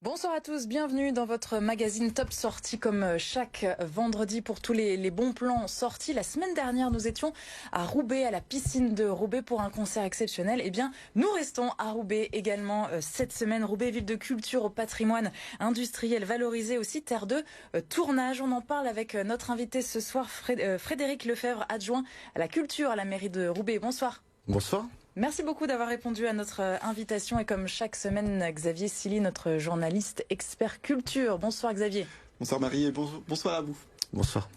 Bonsoir à tous, bienvenue dans votre magazine Top Sortie comme chaque vendredi pour tous les bons plans sortis. La semaine dernière, nous étions à Roubaix, à la piscine de Roubaix pour un concert exceptionnel. Eh bien, nous restons à Roubaix également cette semaine. Roubaix, ville de culture au patrimoine industriel valorisé, aussi terre de tournage. On en parle avec notre invité ce soir, Frédéric Lefebvre, adjoint à la culture à la mairie de Roubaix. Bonsoir. Bonsoir. Merci beaucoup d'avoir répondu à notre invitation et comme chaque semaine, Xavier Silly, notre journaliste expert culture. Bonsoir Xavier. Bonsoir Marie et bonsoir à vous. Bonsoir.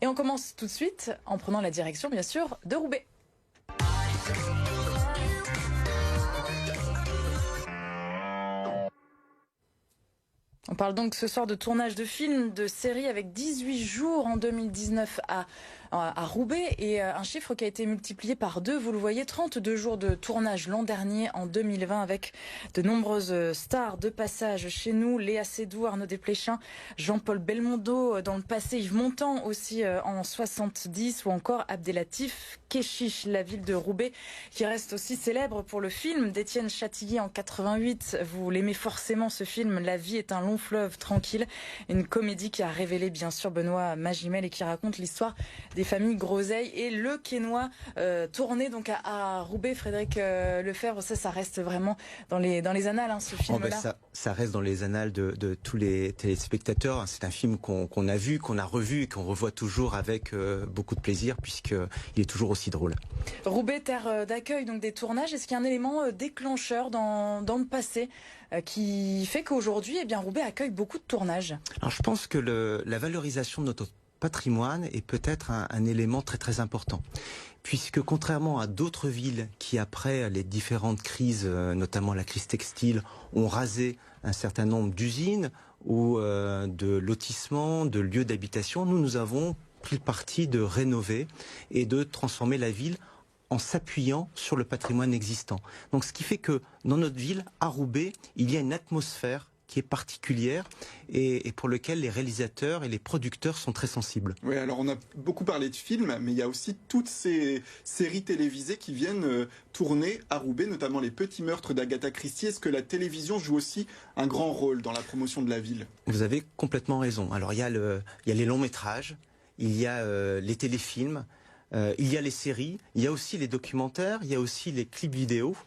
Et on commence tout de suite en prenant la direction bien sûr de Roubaix. On parle donc ce soir de tournage de films, de séries avec 18 jours en 2019 à Roubaix et un chiffre qui a été multiplié par 2, vous le voyez, 32 jours de tournage l'an dernier en 2020 avec de nombreuses stars de passage chez nous, Léa Seydoux, Arnaud Desplechin, Jean-Paul Belmondo dans le passé, Yves Montand aussi en 70 ou encore Abdelatif Kechiche, la ville de Roubaix qui reste aussi célèbre pour le film d'Étienne Châtilly en 88. Vous l'aimez forcément ce film, La vie est un long fleuve tranquille, une comédie qui a révélé bien sûr Benoît Magimel et qui raconte l'histoire des familles Groseille et le Quesnoy tourné donc à Roubaix. Frédéric Lefebvre, ça reste vraiment dans les annales ce film-là. Ça reste dans les annales de tous les téléspectateurs. C'est un film qu'on a vu, qu'on a revu et qu'on revoit toujours avec beaucoup de plaisir puisqu'il est toujours aussi drôle. Roubaix, terre d'accueil donc des tournages. Est-ce qu'il y a un élément déclencheur dans le passé qui fait qu'aujourd'hui, Roubaix accueille beaucoup de tournages? Alors je pense que la valorisation de notre patrimoine est peut-être un élément très très important. Puisque contrairement à d'autres villes qui, après les différentes crises, notamment la crise textile, ont rasé un certain nombre d'usines ou de lotissements, de lieux d'habitation, nous avons pris le parti de rénover et de transformer la ville en s'appuyant sur le patrimoine existant. Donc ce qui fait que dans notre ville, à Roubaix, il y a une atmosphère qui est particulière et pour lequel les réalisateurs et les producteurs sont très sensibles. Oui, alors on a beaucoup parlé de films, mais il y a aussi toutes ces séries télévisées qui viennent tourner à Roubaix, notamment Les Petits Meurtres d'Agatha Christie. Est-ce que la télévision joue aussi un grand rôle dans la promotion de la ville? Vous avez complètement raison. Alors il y a les longs métrages, il y a les téléfilms, il y a les séries, il y a aussi les documentaires, il y a aussi les clips vidéo.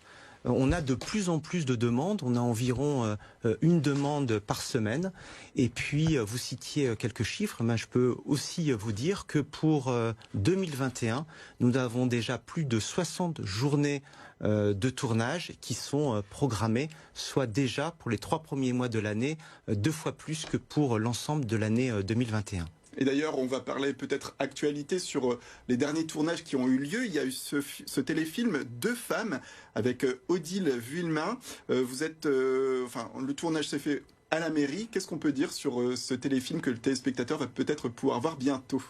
On a de plus en plus de demandes, on a environ une demande par semaine. Et puis, vous citiez quelques chiffres, mais je peux aussi vous dire que pour 2021, nous avons déjà plus de 60 journées de tournage qui sont programmées, soit déjà pour les 3 premiers mois de l'année, 2 fois plus que pour l'ensemble de l'année 2021. Et d'ailleurs, on va parler peut-être actualité sur les derniers tournages qui ont eu lieu. Il y a eu ce téléfilm Deux femmes avec Odile Vuillemin. Le tournage s'est fait à la mairie. Qu'est-ce qu'on peut dire sur ce téléfilm que le téléspectateur va peut-être pouvoir voir bientôt?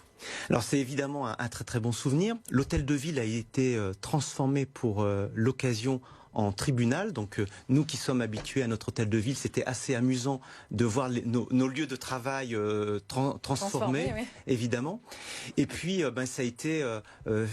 Alors c'est évidemment un très très bon souvenir. L'hôtel de ville a été transformé pour l'occasion en tribunal. Donc nous qui sommes habitués à notre hôtel de ville, c'était assez amusant de voir nos lieux de travail transformés, oui. Évidemment. Et puis ça a été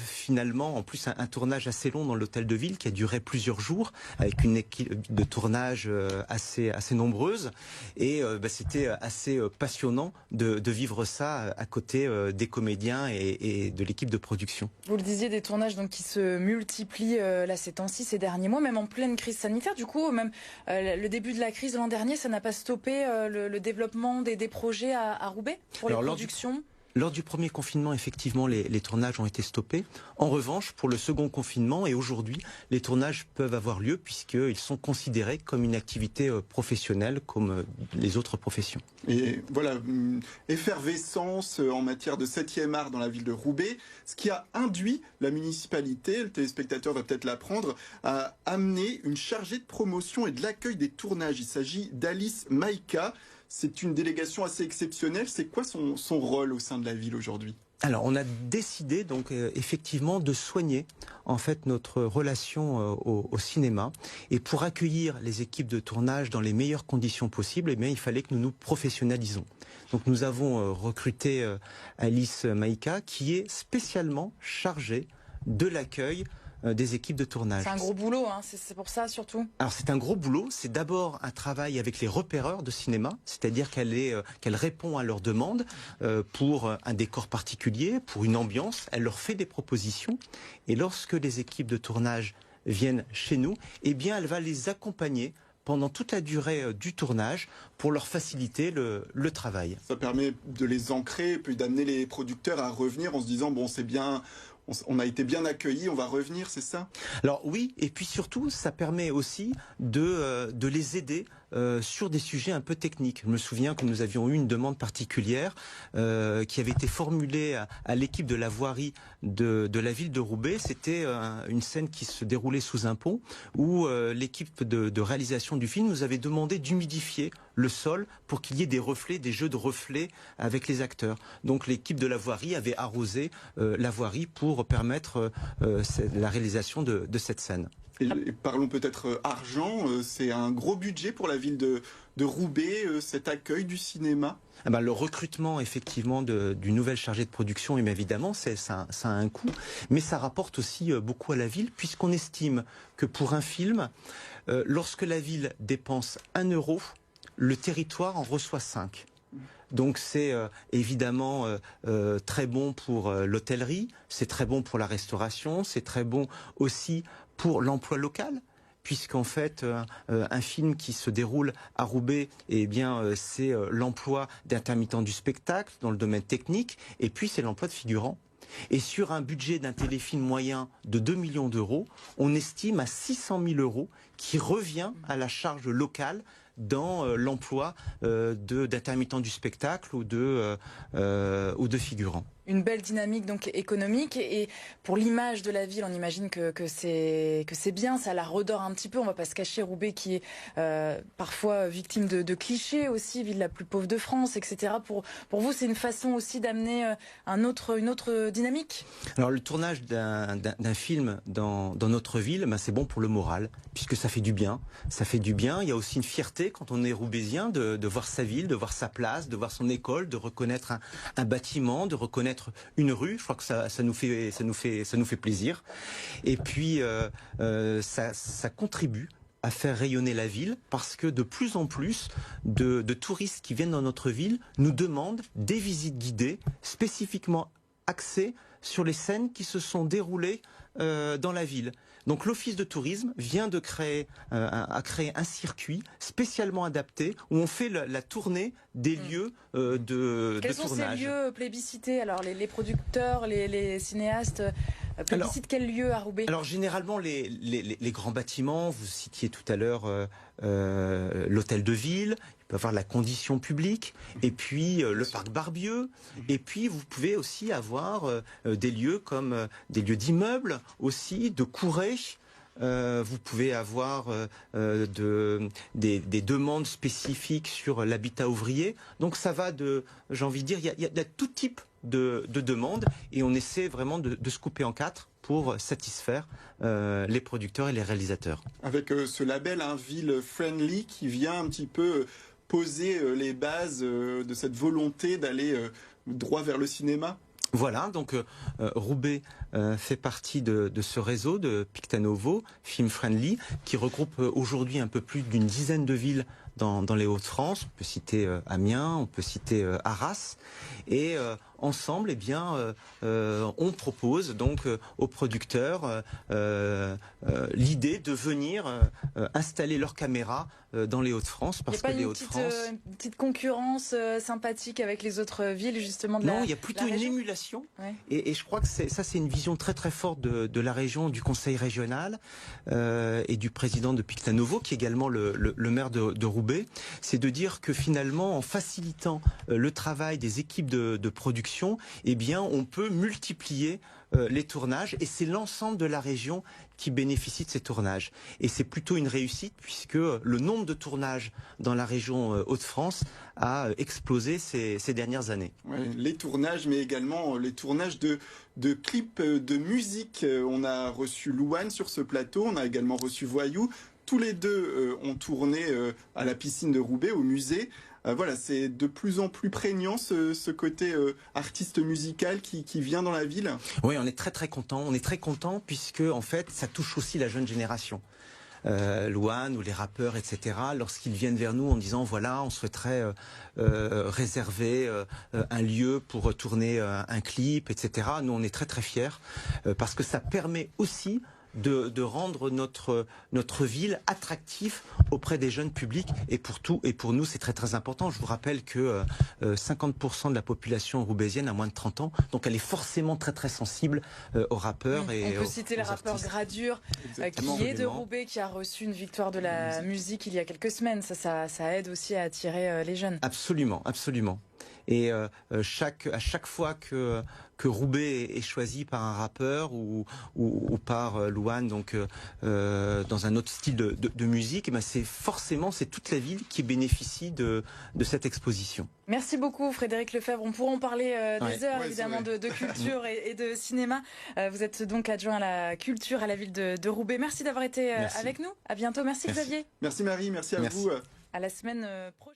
finalement en plus un tournage assez long dans l'hôtel de ville qui a duré plusieurs jours avec une équipe de tournage assez nombreuse. Et c'était assez passionnant de vivre ça à côté des comédiens et de l'équipe de production. Vous le disiez, des tournages donc qui se multiplient là ces temps-ci, ces derniers mois, même en pleine crise sanitaire. Du coup, même le début de la crise l'an dernier, ça n'a pas stoppé le développement des projets à Roubaix pour les productions? Lors du premier confinement, effectivement, les tournages ont été stoppés. En revanche, pour le second confinement et aujourd'hui, les tournages peuvent avoir lieu puisqu'ils sont considérés comme une activité professionnelle comme les autres professions. Et voilà, effervescence en matière de 7e art dans la ville de Roubaix, ce qui a induit la municipalité, le téléspectateur va peut-être l'apprendre, à amener une chargée de promotion et de l'accueil des tournages. Il s'agit d'Alice Maïka. C'est une délégation assez exceptionnelle. C'est quoi son rôle au sein de la ville aujourd'hui? Alors, on a décidé donc effectivement de soigner en fait notre relation au cinéma, et pour accueillir les équipes de tournage dans les meilleures conditions possibles, il fallait que nous nous professionnalisons. Donc nous avons recruté Alice Maïka qui est spécialement chargée de l'accueil des équipes de tournage. C'est un gros boulot, hein, c'est pour ça surtout. Alors c'est un gros boulot, c'est d'abord un travail avec les repéreurs de cinéma, c'est-à-dire qu'elle répond à leurs demandes pour un décor particulier, pour une ambiance, elle leur fait des propositions, et lorsque les équipes de tournage viennent chez nous, eh bien elle va les accompagner pendant toute la durée du tournage pour leur faciliter le travail. Ça permet de les ancrer, puis d'amener les producteurs à revenir en se disant bon c'est bien, on a été bien accueillis, on va revenir, c'est ça? Alors oui, et puis surtout ça permet aussi de les aider sur des sujets un peu techniques. Je me souviens que nous avions eu une demande particulière qui avait été formulée à l'équipe de la voirie de la ville de Roubaix. C'était une scène qui se déroulait sous un pont où l'équipe de réalisation du film nous avait demandé d'humidifier le sol pour qu'il y ait des reflets, des jeux de reflets avec les acteurs. Donc l'équipe de la voirie avait arrosé la voirie pour permettre la réalisation de cette scène. Et parlons peut-être argent, c'est un gros budget pour la ville de Roubaix, cet accueil du cinéma. Ah ben, le recrutement effectivement d'une nouvelle chargée de production, et évidemment ça a un coût, mais ça rapporte aussi beaucoup à la ville, puisqu'on estime que pour un film, lorsque la ville dépense 1 euro, le territoire en reçoit 5. Donc c'est évidemment très bon pour l'hôtellerie, c'est très bon pour la restauration, c'est très bon aussi pour l'emploi local, puisqu'en fait un film qui se déroule à Roubaix, eh bien c'est l'emploi d'intermittents du spectacle dans le domaine technique, et puis c'est l'emploi de figurants. Et sur un budget d'un téléfilm moyen de 2 millions d'euros, on estime à 600 000 euros qui revient à la charge locale dans l'emploi d'intermittents du spectacle ou de figurants. Une belle dynamique donc économique, et pour l'image de la ville, on imagine que c'est bien, ça la redore un petit peu. On va pas se cacher, Roubaix qui est parfois victime de clichés aussi, ville la plus pauvre de France, etc. Pour vous, c'est une façon aussi d'amener une autre dynamique. Alors le tournage d'un film dans notre ville, ben, c'est bon pour le moral, puisque ça fait du bien. Ça fait du bien. Il y a aussi une fierté quand on est roubaisien de voir sa ville, de voir sa place, de voir son école, de reconnaître un bâtiment, de reconnaître une rue. Je crois que ça nous fait plaisir. Et puis ça contribue à faire rayonner la ville, parce que de plus en plus de touristes qui viennent dans notre ville nous demandent des visites guidées spécifiquement axées sur les scènes qui se sont déroulées dans la ville. Donc l'Office de tourisme vient de créer un circuit spécialement adapté où on fait la tournée des lieux de Quels sont tournage. ces lieux plébiscités? Alors les producteurs, les cinéastes plébiscitent quel lieu à Roubaix? Alors généralement les grands bâtiments, vous citiez tout à l'heure l'hôtel de ville, il peut y avoir la condition publique, et puis le parc Barbieux, et puis vous pouvez aussi avoir des lieux comme des lieux d'immeubles aussi, de courets. Vous pouvez avoir des demandes spécifiques sur l'habitat ouvrier. Donc ça va j'ai envie de dire, il y a tout type de demandes, et on essaie vraiment de se couper en 4 pour satisfaire les producteurs et les réalisateurs. Avec ce label Ville Friendly qui vient un petit peu poser les bases de cette volonté d'aller droit vers le cinéma. Voilà, donc Roubaix fait partie de ce réseau de Pictanovo, Film Friendly, qui regroupe aujourd'hui un peu plus d'une dizaine de villes dans les Hauts-de-France. On peut citer Amiens, on peut citer Arras, et ensemble, eh bien, on propose donc aux producteurs l'idée de venir installer leurs caméras dans les Hauts-de-France, parce que les Hauts-de-France. Une petite concurrence sympathique avec les autres villes justement de la région. Non, il y a plutôt une émulation, ouais. et je crois que c'est une vision très très forte de la région, du conseil régional et du président de Pictanovo, qui est également le maire de Roubaix. C'est de dire que finalement, en facilitant le travail des équipes de production, eh bien, on peut multiplier les tournages, et c'est l'ensemble de la région qui bénéficie de ces tournages. Et c'est plutôt une réussite, puisque le nombre de tournages dans la région Hauts-de-France a explosé ces dernières années. Ouais, les tournages, mais également les tournages de clips de musique. On a reçu Louane sur ce plateau, on a également reçu Voyou. tous les deux ont tourné à la piscine de Roubaix, au musée. Voilà, c'est de plus en plus prégnant ce côté artiste musical qui vient dans la ville. Oui, on est très content. On est très content puisque en fait, ça touche aussi la jeune génération. Louane ou les rappeurs, etc. Lorsqu'ils viennent vers nous en disant voilà, on souhaiterait réserver un lieu pour tourner un clip, etc. Nous, on est très fiers parce que ça permet aussi de rendre notre ville attractive auprès des jeunes publics et pour nous c'est très important. Je vous rappelle que 50% de la population roubaisienne a moins de 30 ans, donc elle est forcément très sensible aux rappeurs. On peut citer le rappeur Gradure qui est de Roubaix, qui a reçu une victoire de la musique il y a quelques semaines. Ça aide aussi à attirer les jeunes. Absolument. Et à chaque fois que Roubaix est choisi par un rappeur ou par Louane, donc dans un autre style de musique, ben c'est toute la ville qui bénéficie de cette exposition. Merci beaucoup Frédéric Lefebvre. On pourra en parler des heures évidemment de culture et de cinéma. Vous êtes donc adjoint à la culture à la ville de Roubaix. Merci d'avoir été avec nous. À bientôt. Merci Xavier. Merci Marie, merci à vous. À la semaine prochaine.